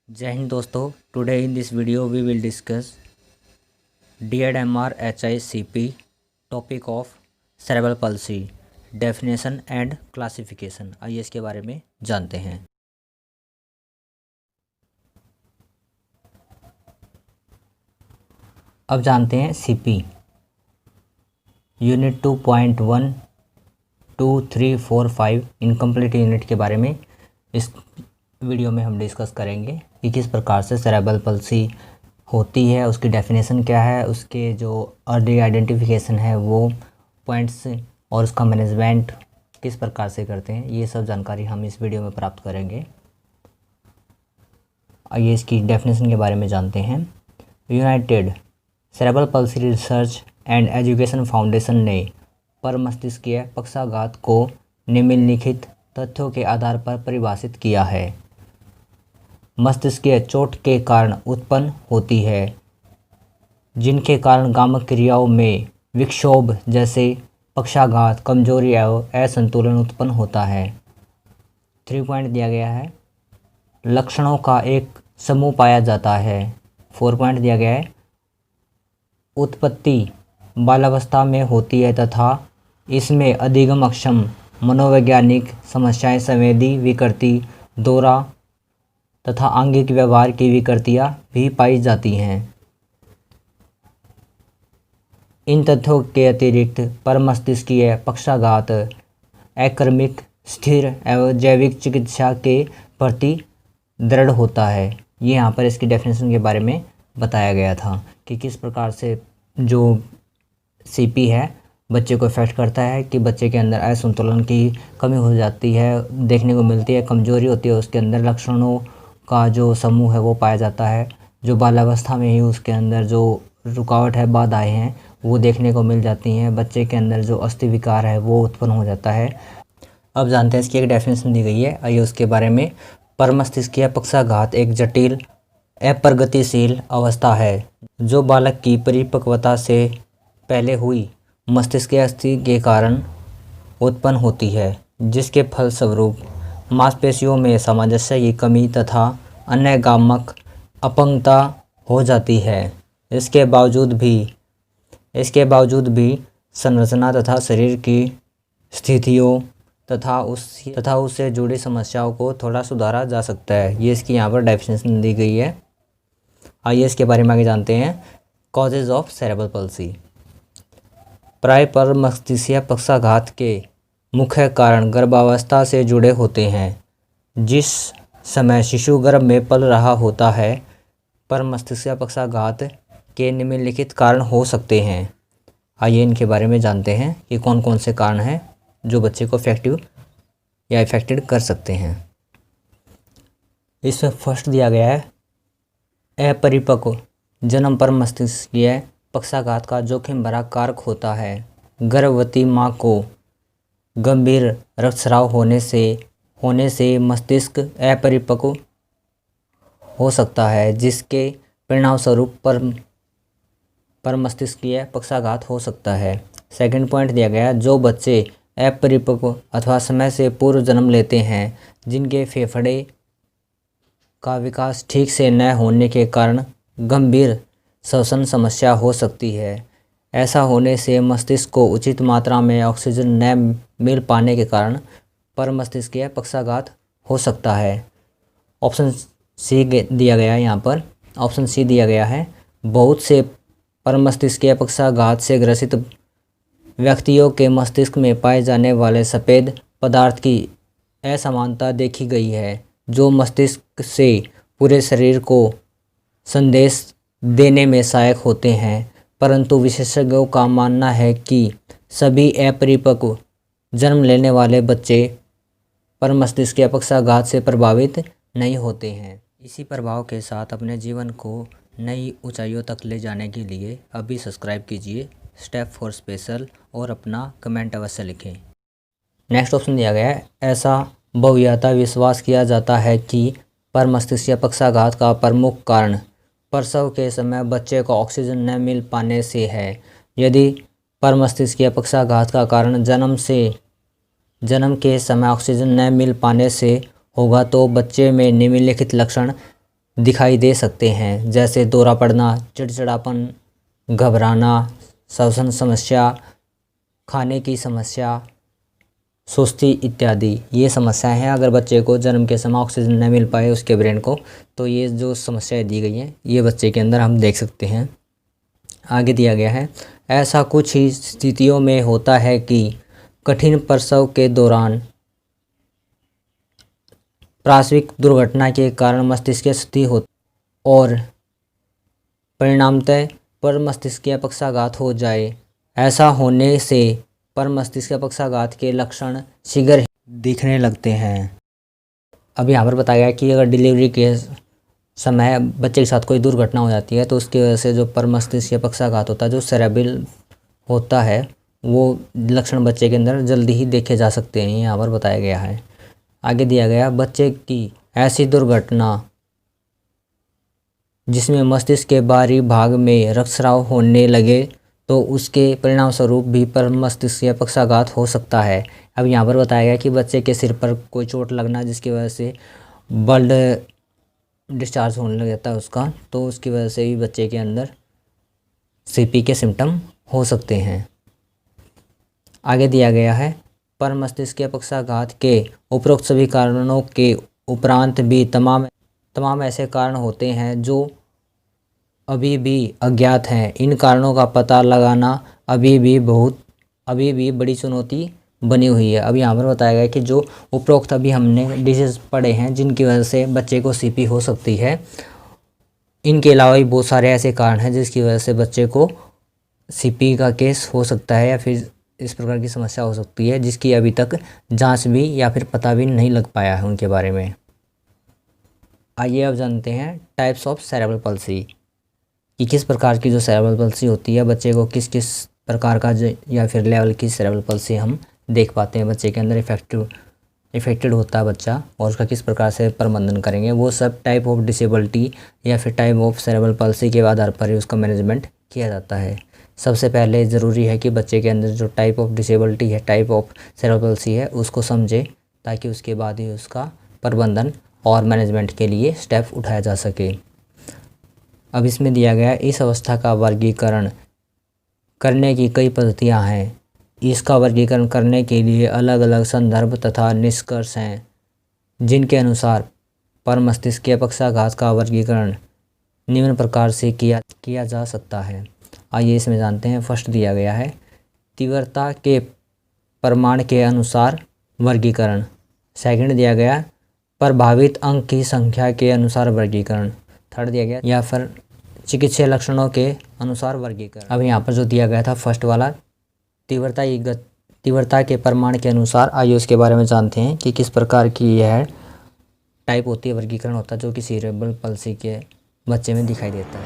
जय हिंद दोस्तों। Today in this video we will discuss DAD-MR-HICP topic of cerebral palsy, definition and classification. आइए इसके बारे में जानते हैं। अब जानते हैं CP यूनिट 2.1 2 3 4 5 इनकम्प्लीट यूनिट के बारे में इस वीडियो में हम डिस्कस करेंगे कि किस प्रकार से सेरेब्रल पल्सी होती है, उसकी डेफिनेशन क्या है, उसके जो अर्ली आइडेंटिफिकेशन है वो पॉइंट्स और उसका मैनेजमेंट किस प्रकार से करते हैं, ये सब जानकारी हम इस वीडियो में प्राप्त करेंगे। आइए इसकी डेफिनेशन के बारे में जानते हैं। United cerebral palsy research and education foundation ने परमस्तिष्कीय पक्षाघात को निम्नलिखित तथ्यों के आधार पर परिभाषित किया है। मस्तिष्कीय चोट के कारण उत्पन्न होती है, जिनके कारण गामक क्रियाओं में विक्षोभ जैसे पक्षाघात, कमजोरी एवं असंतुलन उत्पन्न होता है। 3 पॉइंट दिया गया है। लक्षणों का एक समूह पाया जाता है। 4 पॉइंट दिया गया है। उत्पत्ति बालावस्था में होती है तथा इसमें अधिगम अक्षम मनोवैज्ञानिक समस्याएं, संवेदी विकृति, दौरा तथा आंगिक व्यवहार की विकृतियां भी पाई जाती हैं। इन तथ्यों के अतिरिक्त परमस्तिष्कीय पक्षाघात अक्रमिक, स्थिर एवं जैविक चिकित्सा के प्रति दृढ़ होता है। ये यहाँ पर इसकी डेफिनेशन के बारे में बताया गया था कि किस प्रकार से जो CP है बच्चे को इफेक्ट करता है, कि बच्चे के अंदर असंतुलन की कमी हो जाती है, देखने को मिलती है, कमजोरी होती है, उसके अंदर लक्षणों का जो समूह है वो पाया जाता है। जो बालावस्था में ही उसके अंदर जो रुकावट है, बाधाएं हैं, वो देखने को मिल जाती हैं। बच्चे के अंदर जो अस्थि विकार है वो उत्पन्न हो जाता है। अब जानते हैं इसकी एक डेफिनेशन दी गई है, आइए उसके बारे में। परमस्तिष्कीय पक्षाघात एक जटिल अप्रगतिशील अवस्था है जो बालक की परिपक्वता से पहले हुई मस्तिष्कीय अस्थि के कारण उत्पन्न होती है, जिसके फलस्वरूप मांसपेशियों में सामंजस्य की कमी तथा अन्य गामक अपंगता हो जाती है। इसके बावजूद भी संरचना तथा शरीर की स्थितियों तथा उससे जुड़ी समस्याओं को थोड़ा सुधारा जा सकता है। ये इसकी यहाँ पर डेफिनेशन दी गई है। आइए इसके बारे में आगे जानते हैं। Causes of cerebral palsy. प्राय परमस्तिष्कीय पक्षाघात के मुख्य कारण गर्भावस्था से जुड़े होते हैं। जिस समय शिशु गर्भ में पल रहा होता है, परमस्तिष्कीय पक्षाघात के निम्नलिखित कारण हो सकते हैं। आइए इनके बारे में जानते हैं कि कौन कौन से कारण हैं जो बच्चे को इफेक्टेड कर सकते हैं। इसमें फर्स्ट दिया गया है अपरिपक्व जन्म परमस्तिष्कीय पक्षाघात का जोखिम भरा कारक होता है। गर्भवती माँ को गंभीर रक्तस्राव होने से मस्तिष्क अपरिपक्व हो सकता है, जिसके परिणामस्वरूप परमस्तिष्कीय पक्षाघात हो सकता है। सेकंड पॉइंट दिया गया, जो बच्चे अपरिपक्व अथवा समय से पूर्व जन्म लेते हैं, जिनके फेफड़े का विकास ठीक से न होने के कारण गंभीर श्वसन समस्या हो सकती है। ऐसा होने से मस्तिष्क को उचित मात्रा में ऑक्सीजन न मिल पाने के कारण परमस्तिष्कीय पक्षाघात हो सकता है। ऑप्शन सी दिया गया है यहाँ पर। ऑप्शन सी दिया गया है, बहुत से परमस्तिष्कीय पक्षाघात से ग्रसित व्यक्तियों के मस्तिष्क में पाए जाने वाले सफ़ेद पदार्थ की असमानता देखी गई है, जो मस्तिष्क से पूरे शरीर को संदेश देने में सहायक होते हैं। परंतु विशेषज्ञों का मानना है कि सभी अपरिपक्व जन्म लेने वाले बच्चे परमस्तिष्कीय पक्षाघात से प्रभावित नहीं होते हैं। इसी प्रभाव के साथ अपने जीवन को नई ऊंचाइयों तक ले जाने के लिए अभी सब्सक्राइब कीजिए स्टेप फॉर स्पेशल और अपना कमेंट अवश्य लिखें। नेक्स्ट ऑप्शन दिया गया है, ऐसा बहुयता विश्वास किया जाता है कि परमस्तिष्कीय पक्षाघात का प्रमुख कारण प्रसव के समय बच्चे को ऑक्सीजन न मिल पाने से है। यदि परमस्तिष्कीय पक्षाघात का कारण जन्म के समय ऑक्सीजन न मिल पाने से होगा तो बच्चे में निम्नलिखित लक्षण दिखाई दे सकते हैं, जैसे दौरा पड़ना, चिड़चिड़ापन, घबराना, श्वसन समस्या, खाने की समस्या, सुस्ती इत्यादि। ये समस्याएं हैं अगर बच्चे को जन्म के समय ऑक्सीजन न मिल पाए उसके ब्रेन को, तो ये जो समस्याएं दी गई हैं ये बच्चे के अंदर हम देख सकते हैं। आगे दिया गया है, ऐसा कुछ ही स्थितियों में होता है कि कठिन प्रसव के दौरान पार्श्विक दुर्घटना के कारण मस्तिष्क क्षति हो और परिणामतः पर मस्तिष्कीय पक्षाघात हो जाए। ऐसा होने से पर मस्तिष्क पक्षाघात के लक्षण शीघ्र दिखने लगते हैं। अब यहाँ पर बताया गया कि अगर डिलीवरी के समय बच्चे के साथ कोई दुर्घटना हो जाती है तो उसकी वजह से जो पर मस्तिष्क पक्षाघात होता है, जो सेरेब्रल होता है, वो लक्षण बच्चे के अंदर जल्दी ही देखे जा सकते हैं, यहाँ पर बताया गया है। आगे दिया गया, बच्चे की ऐसी दुर्घटना जिसमें मस्तिष्क के बाहरी भाग में रक्तस्राव होने लगे तो उसके परिणाम स्वरूप भी पर मस्तिष्कीय पक्षाघात हो सकता है। अब यहाँ पर बताया गया कि बच्चे के सिर पर कोई चोट लगना जिसकी वजह से ब्लड डिस्चार्ज होने लग जाता है उसका, तो उसकी वजह से भी बच्चे के अंदर सीपी के सिम्टम हो सकते हैं। आगे दिया गया है, पर मस्तिष्कीय पक्षाघात के उपरोक्त सभी कारणों के उपरांत भी तमाम ऐसे कारण होते हैं जो अभी भी अज्ञात हैं। इन कारणों का पता लगाना अभी भी बड़ी चुनौती बनी हुई है। अब यहाँ पर बताया गया कि जो उपरोक्त अभी हमने डिजीज पढ़े हैं जिनकी वजह से बच्चे को सीपी हो सकती है, इनके अलावा भी बहुत सारे ऐसे कारण हैं जिसकी वजह से बच्चे को सीपी का केस हो सकता है या फिर इस प्रकार की समस्या हो सकती है जिसकी अभी तक जांच भी या फिर पता भी नहीं लग पाया है उनके बारे में। आइए अब जानते हैं टाइप्स ऑफ सेरेब्रल पल्सी, कि किस प्रकार की जो सेरेब्रल पल्सी होती है, बच्चे को किस किस प्रकार का या फिर लेवल की सेरेब्रल पल्सी हम देख पाते हैं, बच्चे के अंदर इफेक्टेड होता है बच्चा और उसका किस प्रकार से प्रबंधन करेंगे। वो सब टाइप ऑफ डिसेबिलिटी या फिर टाइप ऑफ सेरेब्रल पल्सी के आधार पर ही उसका मैनेजमेंट किया जाता है। सबसे पहले ज़रूरी है कि बच्चे के अंदर जो टाइप ऑफ डिसेबिलिटी है, टाइप ऑफ सेरेब्रल पल्सी है, उसको समझे ताकि उसके बाद ही उसका प्रबंधन और मैनेजमेंट के लिए स्टेप उठाया जा सके। अब इसमें दिया गया, इस अवस्था का वर्गीकरण करने की कई पद्धतियां हैं। इसका वर्गीकरण करने के लिए अलग अलग संदर्भ तथा निष्कर्ष हैं, जिनके अनुसार पर मस्तिष्कीय पक्षाघात का वर्गीकरण निम्न प्रकार से किया जा सकता है। आइए इसमें जानते हैं। फर्स्ट दिया गया है, तीव्रता के प्रमाण के अनुसार वर्गीकरण। सेकंड दिया गया, प्रभावित अंक की संख्या के अनुसार वर्गीकरण। थर्ड दिया गया, या फिर चिकित्सीय लक्षणों के अनुसार वर्गीकरण। अब यहाँ पर जो दिया गया था फर्स्ट वाला, तीव्रता के प्रमाण के अनुसार, आइए उसके बारे में जानते हैं कि किस प्रकार की यह टाइप होती है, वर्गीकरण होता है जो कि सेरेब्रल पल्सी के बच्चे में दिखाई देता है।